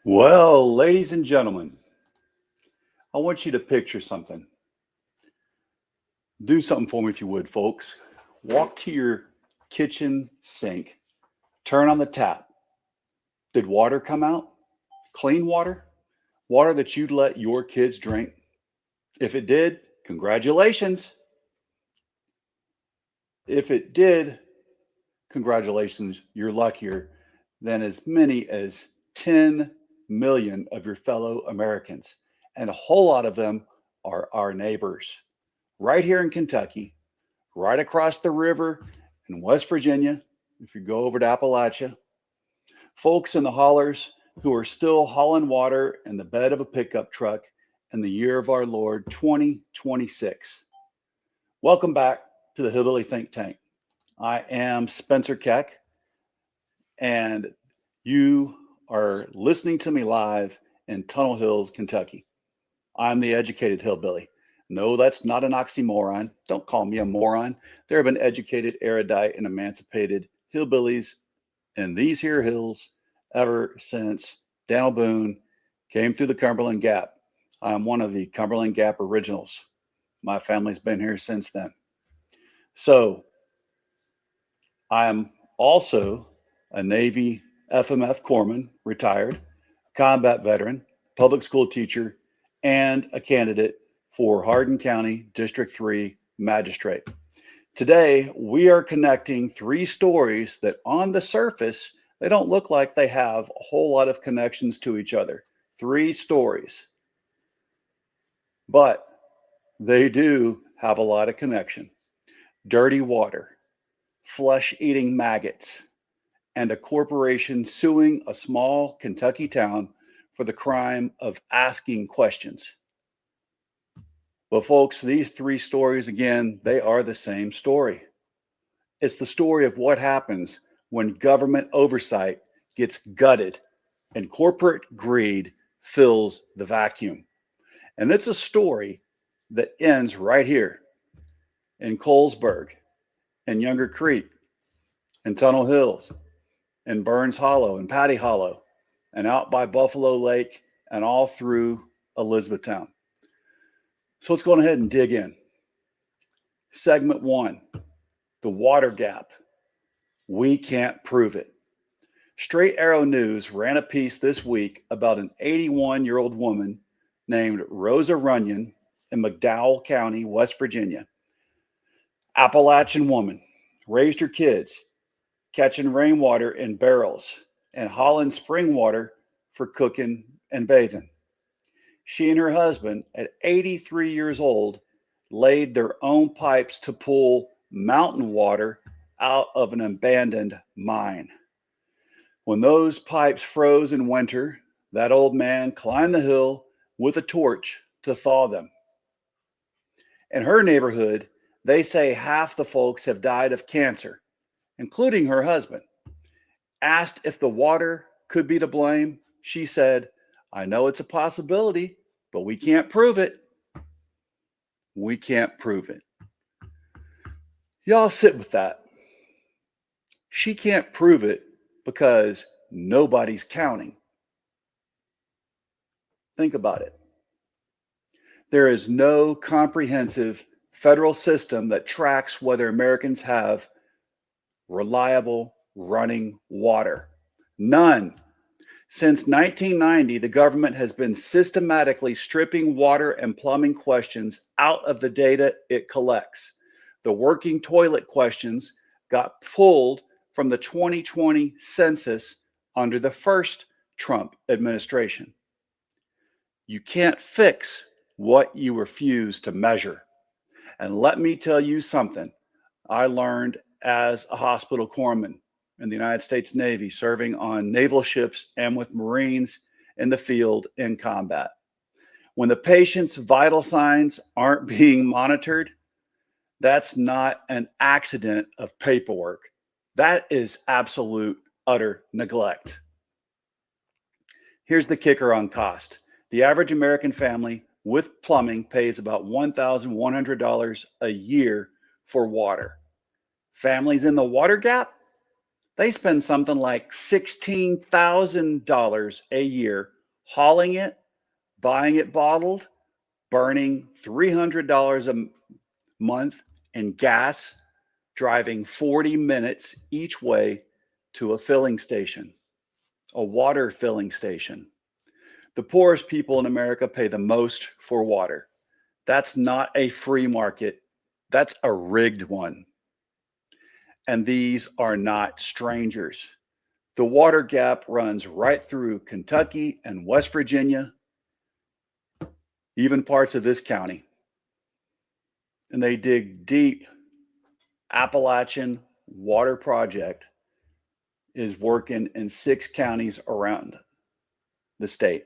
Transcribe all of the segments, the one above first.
Well, ladies and gentlemen, I want you to picture something. Do something for me if you would, folks. Walk to your kitchen sink, turn on the tap. Did water come out? Clean water? Water that you'd let your kids drink? If it did, congratulations. If it did, congratulations. You're luckier than as many as 10 million of your fellow Americans. And a whole lot of them are our neighbors. Right here in Kentucky, right across the river in West Virginia, if you go over to Appalachia, folks in the hollers who are still hauling water in the bed of a pickup truck in the year of our Lord 2026. Welcome back to the Hillbilly Think Tank. I am Spencer Keck, and you are listening to me live in Tunnel Hills, Kentucky. I'm the educated hillbilly. No, that's not an oxymoron. Don't call me a moron. There have been educated, erudite, and emancipated hillbillies in these here hills ever since Daniel Boone came through the Cumberland Gap. I'm one of the Cumberland Gap originals. My family's been here since then. So I am also a Navy FMF corpsman, retired, combat veteran, public school teacher, and a candidate for Hardin County District 3 Magistrate. Today, we are connecting three stories that on the surface, they don't look like they have a whole lot of connections to each other. Three stories. But they do have a lot of connection. Dirty water, flesh-eating maggots, and a corporation suing a small Kentucky town for the crime of asking questions. Well, folks, these three stories, again, they are the same story. It's the story of what happens when government oversight gets gutted and corporate greed fills the vacuum. And it's a story that ends right here in Colesburg, in Younger Creek, in Tunnel Hills, in Burns Hollow, and Patty Hollow, and out by Buffalo Lake, and all through Elizabethtown. So let's go ahead and dig in. Segment 1, the water gap. We can't prove it. Straight Arrow News ran a piece this week about an 81-year-old woman named Rosa Runyon in McDowell County, West Virginia. Appalachian woman, raised her kids, catching rainwater in barrels and hauling spring water for cooking and bathing. She and her husband, at 83 years old, laid their own pipes to pull mountain water out of an abandoned mine. When those pipes froze in winter, that old man climbed the hill with a torch to thaw them. In her neighborhood, they say half the folks have died of cancer, including her husband. Asked if the water could be to blame, she said, "I know it's a possibility, but we can't prove it." We can't prove it. Y'all sit with that. She can't prove it because nobody's counting. Think about it. There is no comprehensive federal system that tracks whether Americans have reliable running water. None. Since 1990, the government has been systematically stripping water and plumbing questions out of the data it collects. The working toilet questions got pulled from the 2020 census under the first Trump administration. You can't fix what you refuse to measure. And let me tell you something I learned as a hospital corpsman in the United States Navy, serving on naval ships and with Marines in the field in combat. When the patient's vital signs aren't being monitored, that's not an accident of paperwork. That is absolute, utter neglect. Here's the kicker on cost. The average American family with plumbing pays about $1,100 a year for water. Families in the water gap They spend something like $16,000 a year hauling it, buying it bottled, burning $300 a month in gas, driving 40 minutes each way to a filling station, a water filling station. The poorest people in America pay the most for water. That's not a free market. That's a rigged one. And these are not strangers. The water gap runs right through Kentucky and West Virginia, even parts of this county. And they dig deep. Appalachian Water Project is working in 6 counties around the state.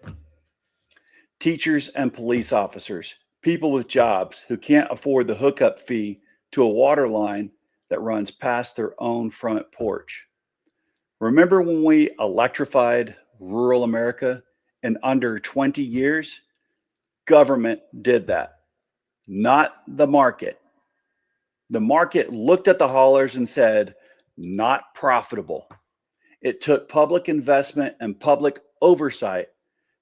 Teachers and police officers, people with jobs who can't afford the hookup fee to a water line that runs past their own front porch. Remember when we electrified rural America in under 20 years? Government did that, not the market. The market looked at the haulers and said, not profitable. It took public investment and public oversight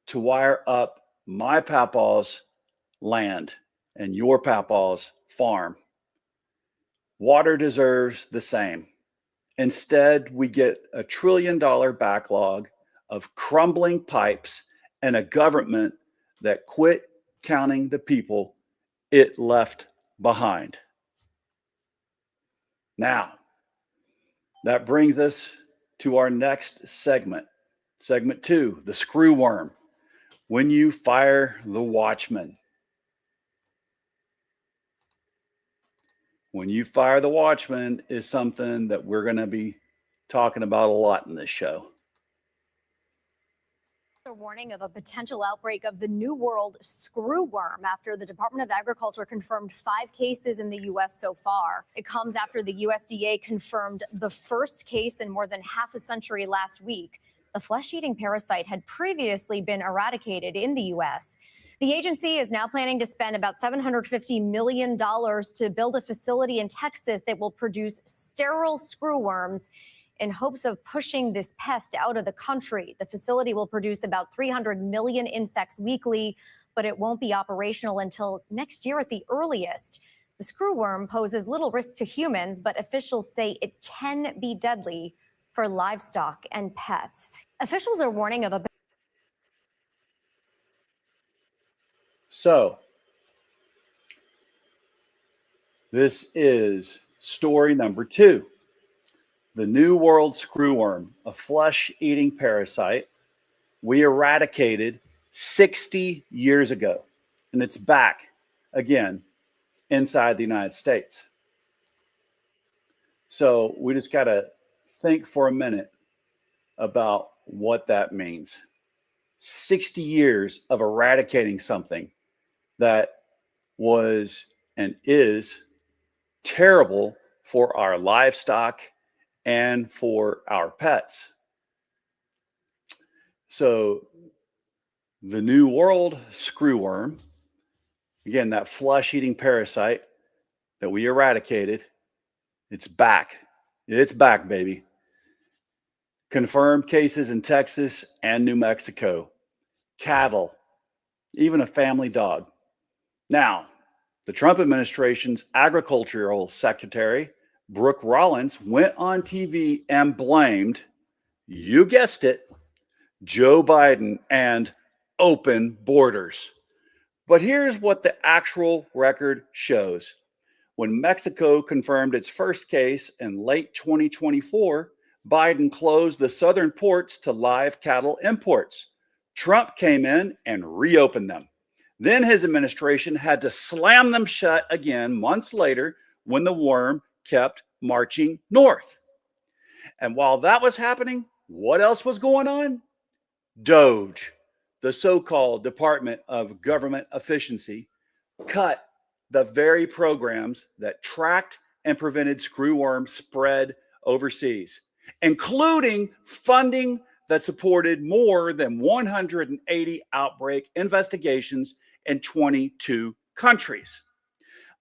to wire up my papaw's land and your papaw's farm. Water deserves the same. Instead, we get a $1 trillion backlog of crumbling pipes and a government that quit counting the people it left behind. Now, that brings us to our next segment. Segment 2, the screwworm. When you fire the watchman. When you fire the watchman is something that we're going to be talking about a lot in this show. A warning of a potential outbreak of the New World screwworm after the Department of Agriculture confirmed 5 cases in the U.S. so far. It comes after the USDA confirmed the first case in more than half a century last week. The flesh-eating parasite had previously been eradicated in the U.S. The agency is now planning to spend about $750 million to build a facility in Texas that will produce sterile screwworms in hopes of pushing this pest out of the country. The facility will produce about 300 million insects weekly, but it won't be operational until next year at the earliest. The screwworm poses little risk to humans, but officials say it can be deadly for livestock and pets. Officials are warning of a... So, this is story number 2. The New World screwworm, a flesh-eating parasite we eradicated 60 years ago. And it's back again inside the United States. So we just got to think for a minute about what that means. 60 years of eradicating something that was and is terrible for our livestock and for our pets. So the New World screwworm, again, that flesh-eating parasite that we eradicated, it's back. It's back, baby. Confirmed cases in Texas and New Mexico. Cattle, even a family dog. Now, the Trump administration's agricultural secretary, Brooke Rollins, went on TV and blamed, you guessed it, Joe Biden and open borders. But here's what the actual record shows. When Mexico confirmed its first case in late 2024, Biden closed the southern ports to live cattle imports. Trump came in and reopened them. Then his administration had to slam them shut again months later when the worm kept marching north. And while that was happening, what else was going on? DOGE, the so-called Department of Government Efficiency, cut the very programs that tracked and prevented screwworm spread overseas, including funding that supported more than 180 outbreak investigations in 22 countries.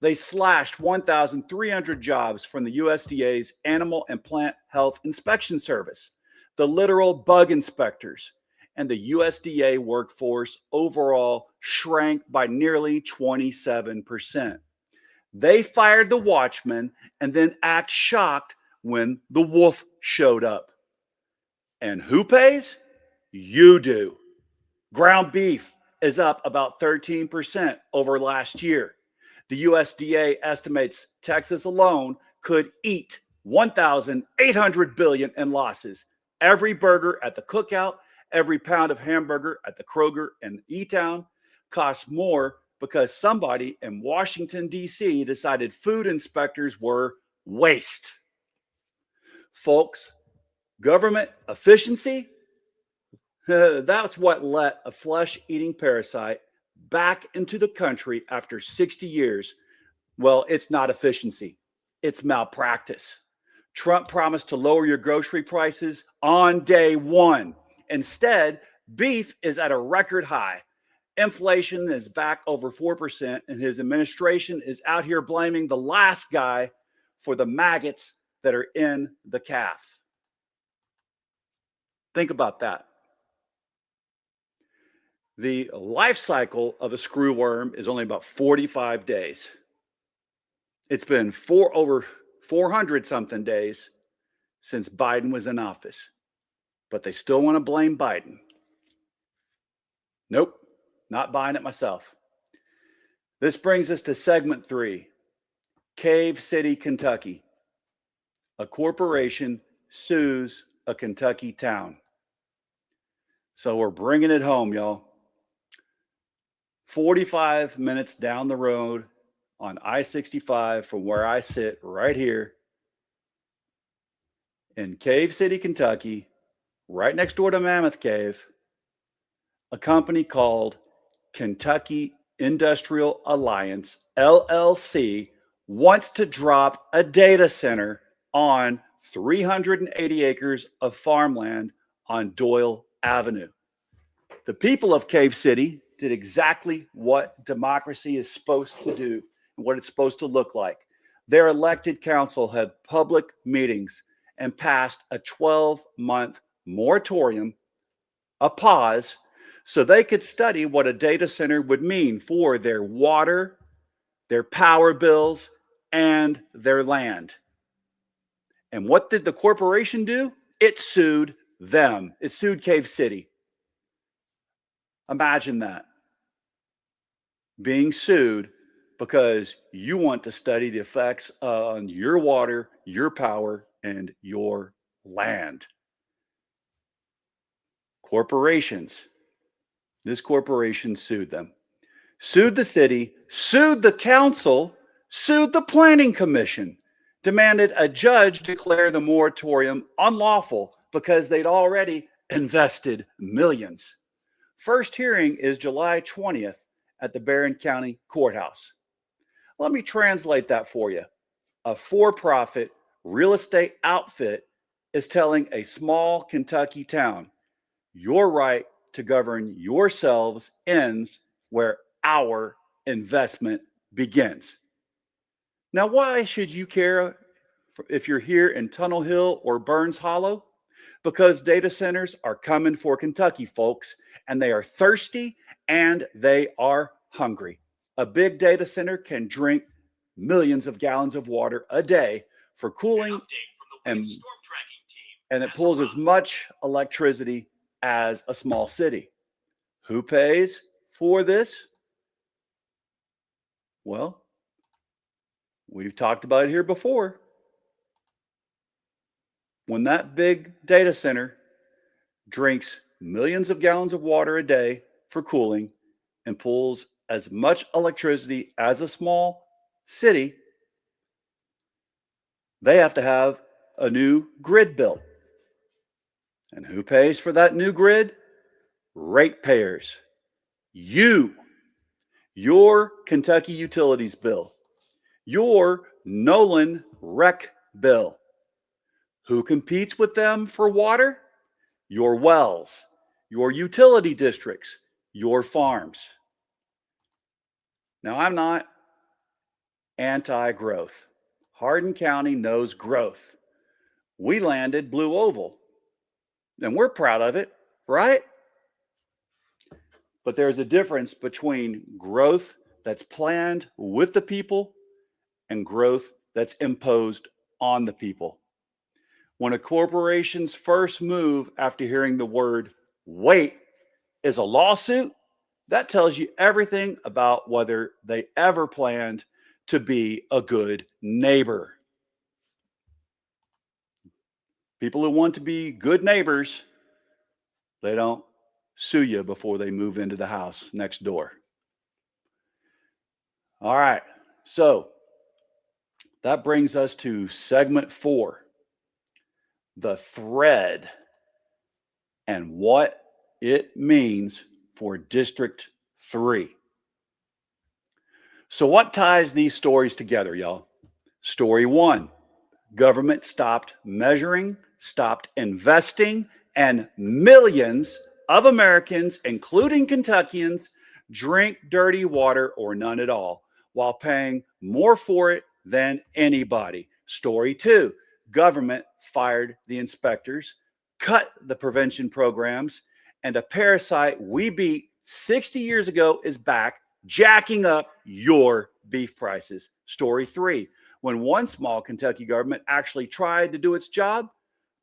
They slashed 1,300 jobs from the USDA's Animal and Plant Health Inspection Service, the literal bug inspectors, and the USDA workforce overall shrank by nearly 27%. They fired the watchman and then act shocked when the wolf showed up. And who pays? You do. Ground beef is up about 13% over last year. The USDA estimates Texas alone could eat 1,800 billion in losses. Every burger at the cookout, every pound of hamburger at the Kroger in E-Town costs more because somebody in Washington, D.C. decided food inspectors were waste. Folks, government efficiency, that's what let a flesh-eating parasite back into the country after 60 years. Well, it's not efficiency. It's malpractice. Trump promised to lower your grocery prices on day one. Instead, beef is at a record high. Inflation is back over 4%, and his administration is out here blaming the last guy for the maggots that are in the calf. Think about that. The life cycle of a screwworm is only about 45 days. It's been over 400 something days since Biden was in office, but they still want to blame Biden. Nope, not buying it myself. This brings us to segment 3, Cave City, Kentucky. A corporation sues a Kentucky town. So we're bringing it home, y'all. 45 minutes down the road on I-65 from where I sit right here in Cave City, Kentucky, right next door to Mammoth Cave, a company called Kentucky Industrial Alliance, LLC, wants to drop a data center on 380 acres of farmland on Doyle Avenue. The people of Cave City did exactly what democracy is supposed to do and what it's supposed to look like. Their elected council had public meetings and passed a 12-month moratorium, a pause, so they could study what a data center would mean for their water, their power bills, and their land. And what did the corporation do? It sued them. It sued Cave City. Imagine that. Being sued because you want to study the effects on your water, your power, and your land. Corporations. This corporation sued them. Sued the city, sued the council, sued the planning commission, demanded a judge declare the moratorium unlawful because they'd already invested millions. First hearing is July 20th at the Barron County Courthouse. Let me translate that for you. A for-profit real estate outfit is telling a small Kentucky town, your right to govern yourselves ends where our investment begins. Now, why should you care if you're here in Tunnel Hill or Burns Hollow? Because data centers are coming for Kentucky, folks, and they are thirsty and they are hungry. A big data center can drink millions of gallons of water a day for cooling, and it pulls as much electricity as a small city. Who pays for this? Well, we've talked about it here before. When that big data center drinks millions of gallons of water a day for cooling and pulls as much electricity as a small city, they have to have a new grid built. And who pays for that new grid? Ratepayers. You. Your Kentucky utilities bill. Your Nolan rec bill. Who competes with them for water? Your wells, your utility districts, your farms. Now, I'm not anti-growth. Hardin County knows growth. We landed Blue Oval, and we're proud of it, right? But there's a difference between growth that's planned with the people and growth that's imposed on the people. When a corporation's first move after hearing the word wait is a lawsuit, that tells you everything about whether they ever planned to be a good neighbor. People who want to be good neighbors, they don't sue you before they move into the house next door. All right, so that brings us to segment 4, the thread and what it means for District 3. So what ties these stories together, y'all? Story 1, government stopped measuring, stopped investing, and millions of Americans, including Kentuckians, drink dirty water or none at all, while paying more for it than anybody. Story 2, government fired the inspectors, cut the prevention programs, and a parasite we beat 60 years ago is back, jacking up your beef prices. Story 3, when one small Kentucky government actually tried to do its job,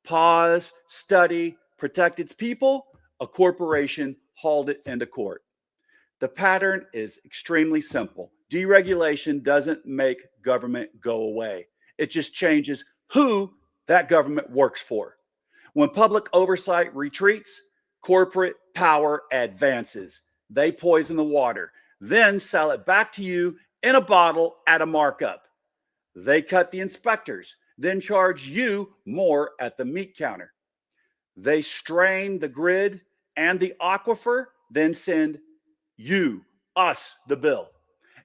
pause, study, protect its people, a corporation hauled it into court. The pattern is extremely simple. Deregulation doesn't make government go away. It just changes who that government works for. When public oversight retreats, corporate power advances. They poison the water, then sell it back to you in a bottle at a markup. They cut the inspectors, then charge you more at the meat counter. They strain the grid and the aquifer, then send us, the bill.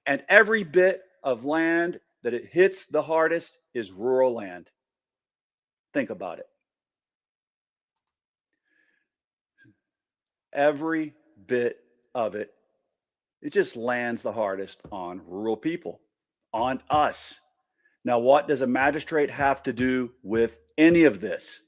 And every bit of land that it hits the hardest is rural land. Think about it. Every bit of it, it just lands the hardest on rural people, on us. Now, what does a magistrate have to do with any of this?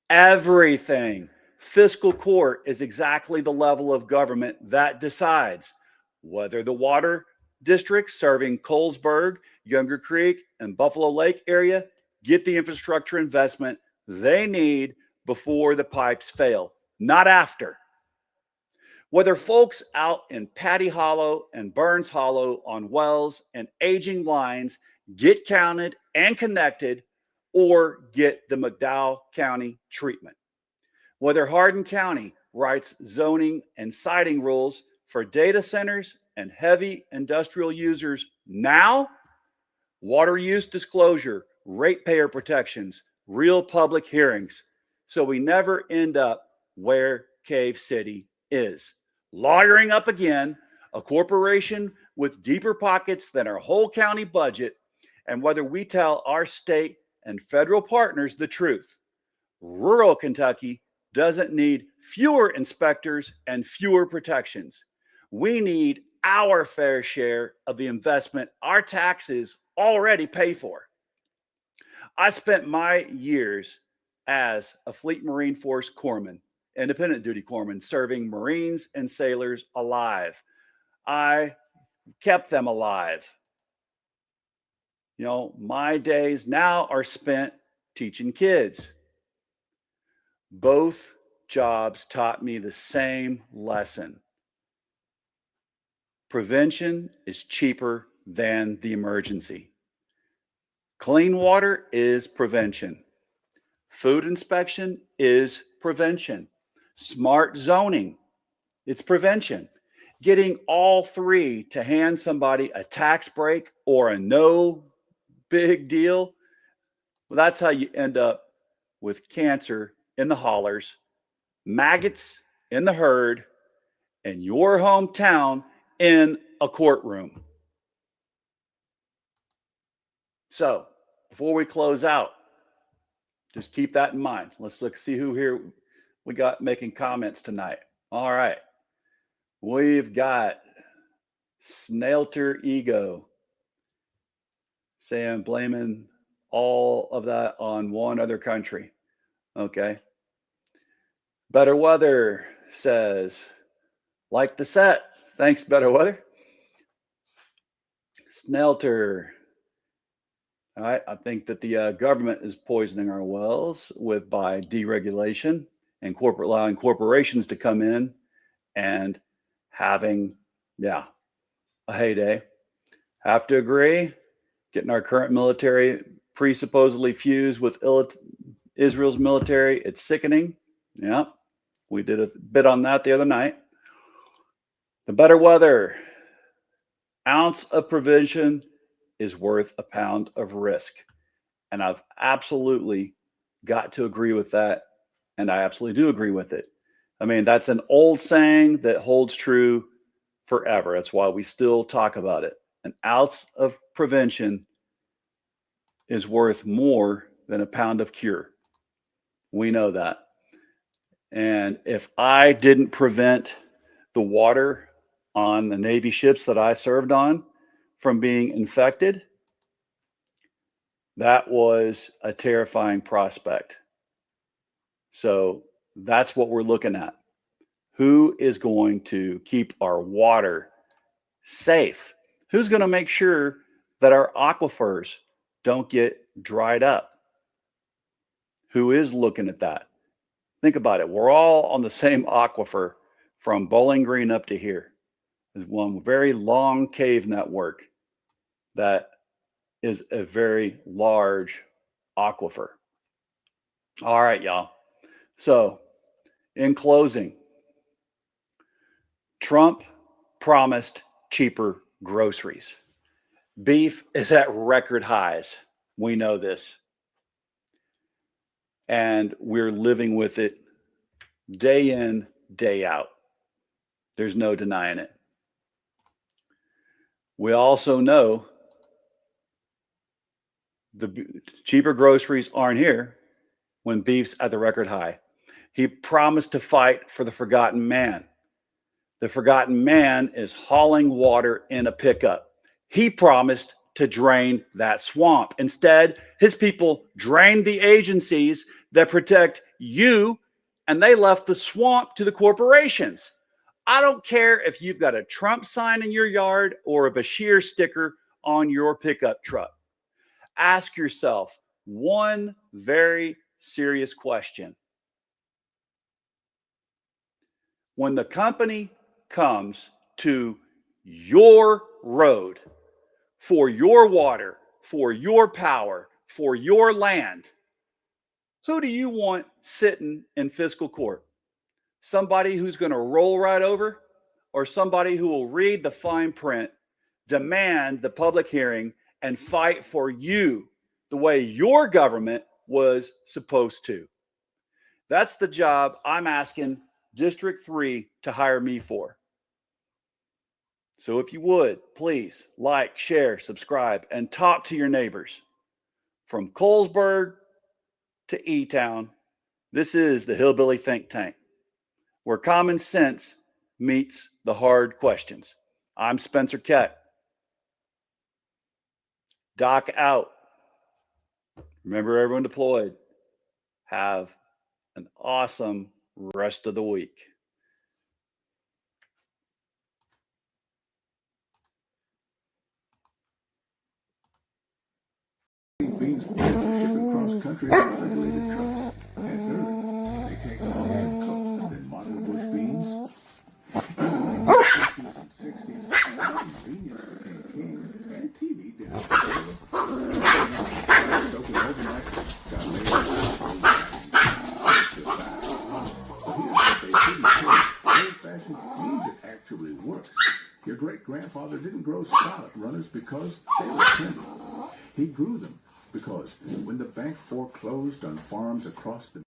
Everything. Fiscal court is exactly the level of government that decides whether the water districts serving Colesburg, Younger Creek, and Buffalo Lake area get the infrastructure investment they need before the pipes fail, not after. Whether folks out in Patty Hollow and Burns Hollow on wells and aging lines get counted and connected or get the McDowell County treatment. Whether Hardin County writes zoning and siting rules for data centers and heavy industrial users now, water use disclosure, ratepayer protections, real public hearings, so we never end up where Cave City is. Lawyering up again, a corporation with deeper pockets than our whole county budget, and whether we tell our state and federal partners the truth. Rural Kentucky doesn't need fewer inspectors and fewer protections. We need our fair share of the investment our taxes already pay for. I spent my years as a Fleet Marine Force corpsman, independent duty corpsman, serving Marines and sailors alive. I kept them alive. You know, my days now are spent teaching kids. Both jobs taught me the same lesson. Prevention is cheaper than the emergency. Clean water is prevention. Food inspection is prevention. Smart zoning, it's prevention. Getting all three to hand somebody a tax break or a no big deal, well, that's how you end up with cancer in the hollers, maggots in the herd, and your hometown in a courtroom. So, before we close out, just keep that in mind. Let's see who here we got making comments tonight. All right. We've got Snailter Ego. saying, blaming all of that on one other country. Okay. Better Weather says, like the set. Thanks, Better Weather. Snelter. All right. I think that the government is poisoning our wells by deregulation and allowing corporations to come in and having, a heyday. Have to agree. Getting our current military presupposedly fused with Israel's military, it's sickening. Yeah, we did a bit on that the other night. The Better Weather. Ounce of prevention is worth a pound of risk. And I've absolutely got to agree with that. And I absolutely do agree with it. I mean, that's an old saying that holds true forever. That's why we still talk about it. An ounce of prevention is worth more than a pound of cure. We know that. And if I didn't prevent the water on the Navy ships that I served on from being infected, that was a terrifying prospect. So that's what we're looking at. Who is going to keep our water safe? Who's going to make sure that our aquifers don't get dried up? Who is looking at that? Think about it. We're all on the same aquifer from Bowling Green up to here. There's one very long cave network that is a very large aquifer. All right, y'all. So, in closing, Trump promised cheaper groceries. Beef is at record highs. We know this. And we're living with it day in, day out. There's no denying it. We also know the cheaper groceries aren't here when beef's at the record high. He promised to fight for the forgotten man. The forgotten man is hauling water in a pickup. He promised to drain that swamp. Instead, his people drained the agencies that protect you, and they left the swamp to the corporations. I don't care if you've got a Trump sign in your yard or a Bashir sticker on your pickup truck. Ask yourself one very serious question. When the company comes to your road for your water, for your power, for your land, who do you want sitting in fiscal court? Somebody who's going to roll right over, or somebody who will read the fine print, demand the public hearing, and fight for you the way your government was supposed to? That's the job I'm asking District 3 to hire me for. So if you would, please like, share, subscribe, and talk to your neighbors. From Colesburg to E-Town, this is the Hillbilly Think Tank, where common sense meets the hard questions. I'm Spencer Keck. Doc out. Remember, everyone deployed. Have an awesome rest of the week. Beans shipping across country on regulated trucks. And third, they take organic cooked and modern bush beans. In the 1950s and 60s, convenience became king and TV did it. Soaking overnight, got later. But here's what they didn't say. Old-fashioned means it actually works. Your great-grandfather didn't grow scallop runners because they were tender. He grew them because when the bank foreclosed on farms across the